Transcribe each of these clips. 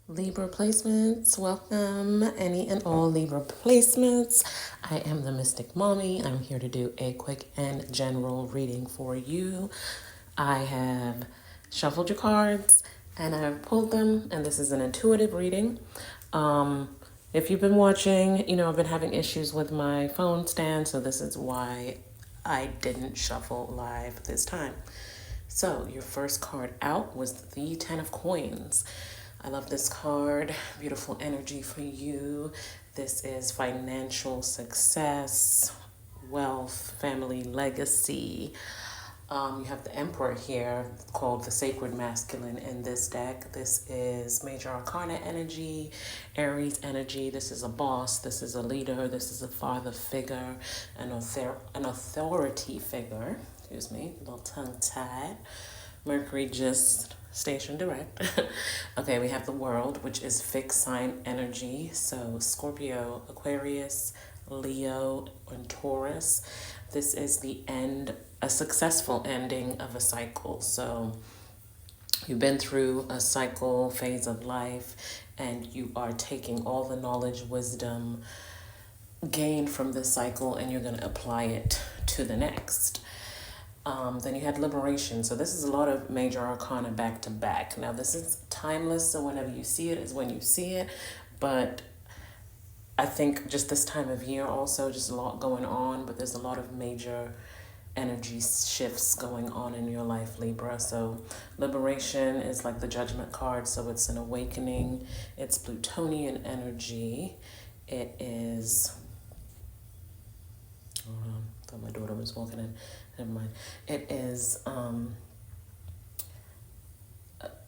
Libra placements, welcome any and all Libra placements. I am the Mystic Mommy. I'm here to do a quick and general reading for you. I have shuffled your cards and I've pulled them, and this is an intuitive reading. If you've been watching, I've been having issues with my phone stand, so this is why I didn't shuffle live this time. So, your first card out was the Ten of Coins. I love this card. Beautiful energy for you. This is financial success, wealth, family legacy. You have the Emperor here, called the Sacred Masculine in this deck. This is Major Arcana energy, Aries energy. This is a boss. This is a leader. This is a father figure, an authority figure. Excuse me, a little tongue-tied. Mercury just station direct. Okay, we have the World, which is fixed sign energy. So Scorpio, Aquarius, Leo, and Taurus. This is the end, a successful ending of a cycle. So you've been through a cycle phase of life, and you are taking all the knowledge, wisdom gained from this cycle, and you're going to apply it to the next. Then you had Liberation. So this is a lot of major arcana back to back. Now this is timeless, so whenever you see it is when you see it. But I think just this time of year also, just a lot going on, but there's a lot of major energy shifts going on in your life, Libra. So Liberation is like the Judgment card, so it's an awakening. It's Plutonian energy. It is... Hold on, I thought my daughter was walking in. Never mind. It is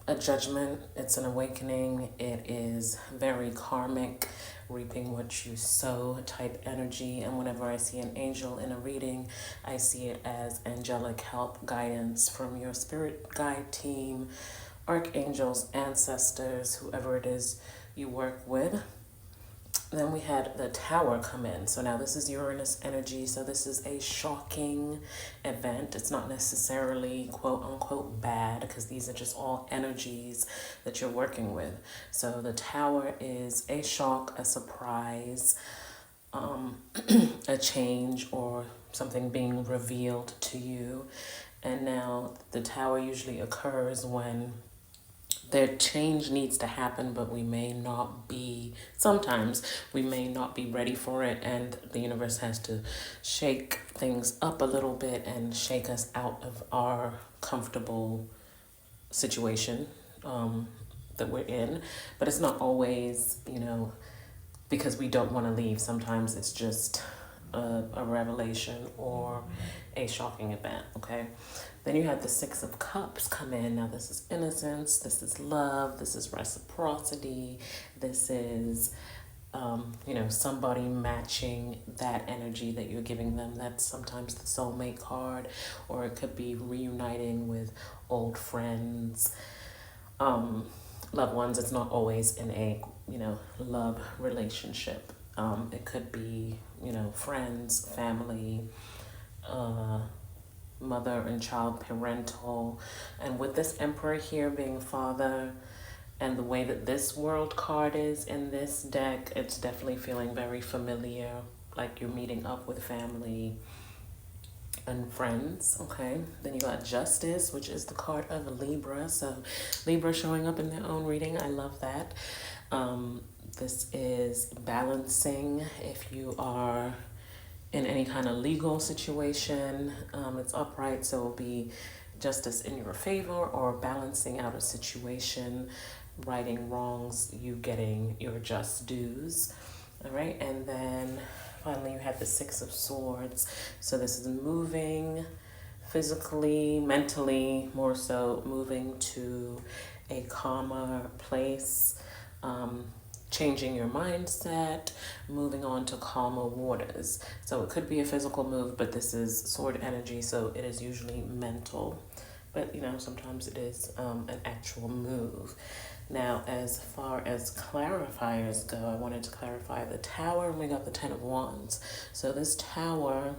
a judgment. It's an awakening. It is very karmic, reaping what you sow type energy. And whenever I see an angel in a reading, I see it as angelic help, guidance from your spirit guide team, archangels, ancestors, whoever it is you work with. Then we had the Tower come in. So now this is Uranus energy. So this is a shocking event. It's not necessarily quote unquote bad, because these are just all energies that you're working with. So the Tower is a shock, a surprise, a change, or something being revealed to you. And now the Tower usually occurs when their change needs to happen, but we may not be, sometimes we may not be ready for it, and the universe has to shake things up a little bit and shake us out of our comfortable situation that we're in. But it's not always, because we don't want to leave. Sometimes it's just a revelation or a shocking event, okay? Then you have the Six of Cups come in. Now this is innocence, this is love, this is reciprocity, this is, somebody matching that energy that you're giving them. That's sometimes the soulmate card, or it could be reuniting with old friends, loved ones. It's not always in a, love relationship. It could be, friends, family, mother and child, parental. And with this Emperor here being father, and the way that this World card is in this deck, it's definitely feeling very familiar, like you're meeting up with family and friends, okay? Then you got Justice, which is the card of Libra. So Libra showing up in their own reading. I love that. This is balancing. If you are in any kind of legal situation, it's upright, so it'll be justice in your favor, or balancing out a situation, righting wrongs, you getting your just dues. All right, and then finally you have the Six of Swords. So this is moving physically, mentally, more so moving to a calmer place, changing your mindset, moving on to calmer waters. So it could be a physical move, but this is sword energy, so it is usually mental. But, sometimes it is an actual move. Now, as far as clarifiers go, I wanted to clarify the Tower, and we got the Ten of Wands. So this Tower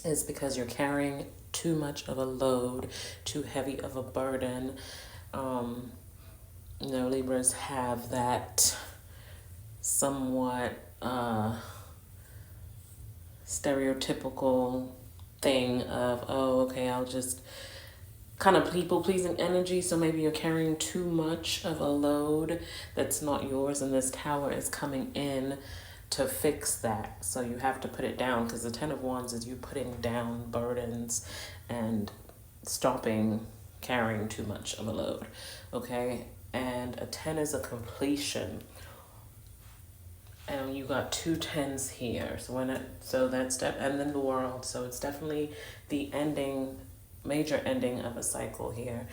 is because you're carrying too much of a load, too heavy of a burden. Libras have that somewhat stereotypical thing of, oh, okay, I'll just kind of people pleasing energy. So maybe you're carrying too much of a load that's not yours, and this tower is coming in to fix that. So you have to put it down, because the Ten of Wands is you putting down burdens and stopping carrying too much of a load. Okay. And a 10 is a completion. And you got two tens here. So that's and then the World. So it's definitely the ending, major ending of a cycle here.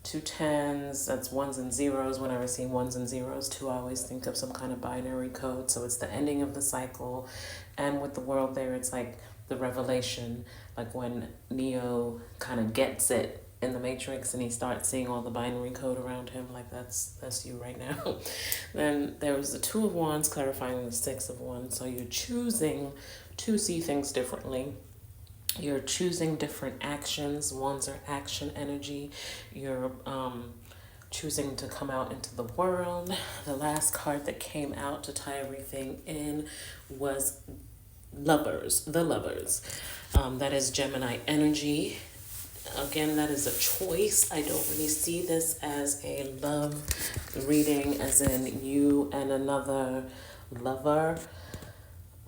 Two tens, that's ones and zeros. Whenever I see ones and zeros too, I always think of some kind of binary code. So it's the ending of the cycle. And with the World there, it's like the revelation, like when Neo kind of gets it in the Matrix and he starts seeing all the binary code around him, like that's you right now. Then there was the Two of Wands clarifying the Six of Wands. So you're choosing to see things differently. You're choosing different actions. Wands are action energy. You're choosing to come out into the world. The last card that came out to tie everything in was Lovers, the Lovers. That is Gemini energy. Again, that is a choice. I don't really see this as a love reading, as in you and another lover,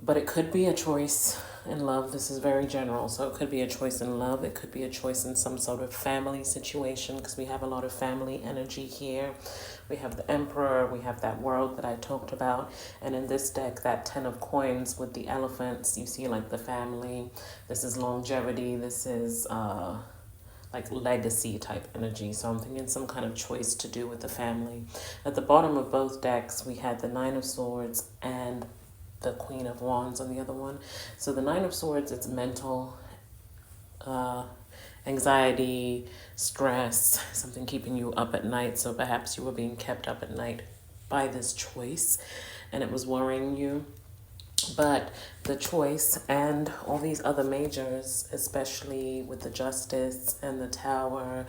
but it could be a choice in love. This is very general, so it could be a choice in love. It could be a choice in some sort of family situation, because we have a lot of family energy here. We have the Emperor, we have that World that I talked about, and in this deck, that Ten of Coins with the elephants, you see like the family. This is longevity. This is like legacy type energy. So I'm thinking some kind of choice to do with the family. At the bottom of both decks, we had the Nine of Swords and the Queen of Wands on the other one. So the Nine of Swords, it's mental anxiety, stress, something keeping you up at night. So perhaps you were being kept up at night by this choice and it was worrying you. But the choice and all these other majors, especially with the Justice and the Tower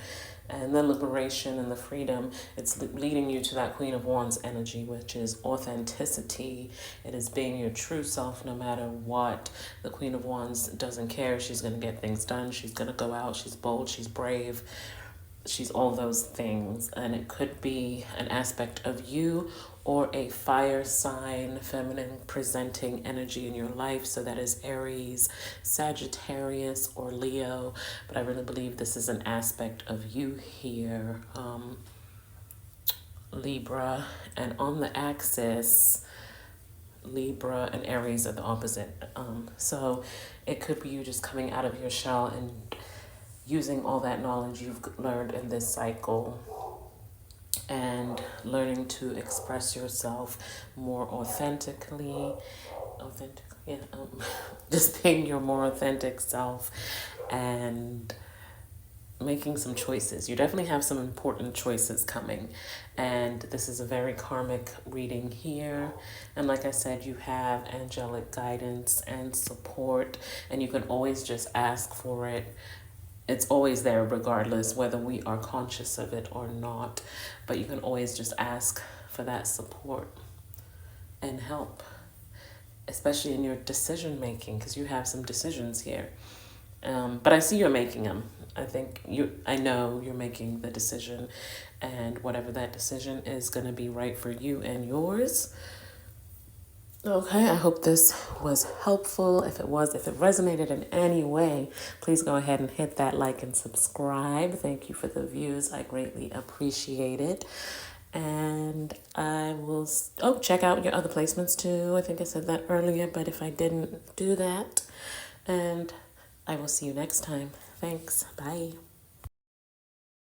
and the liberation and the freedom, it's leading you to that Queen of Wands energy, which is authenticity. It is being your true self no matter what. The Queen of Wands doesn't care. She's going to get things done. She's going to go out. She's bold. She's brave. She's all those things. And it could be an aspect of you or a fire sign, feminine presenting energy in your life. So that is Aries, Sagittarius, or Leo. But I really believe this is an aspect of you here, Libra. And on the axis, Libra and Aries are the opposite. So it could be you just coming out of your shell and using all that knowledge you've learned in this cycle and learning to express yourself more authentically. Just being your more authentic self and making some choices. You definitely have some important choices coming, and this is a very karmic reading here. And like I said, you have angelic guidance and support, and you can always just ask for it. It's always there regardless whether we are conscious of it or not, but you can always just ask for that support and help, especially in your decision making, because you have some decisions here. But I see you're making them. I know you're making the decision, and whatever that decision is going to be right for you and yours. Okay, I hope this was helpful. If it was, if it resonated in any way, please go ahead and hit that like and subscribe. Thank you for the views. I greatly appreciate it. And I will, check out your other placements too. I think I said that earlier, but if I didn't, do that. And I will see you next time. Thanks. Bye.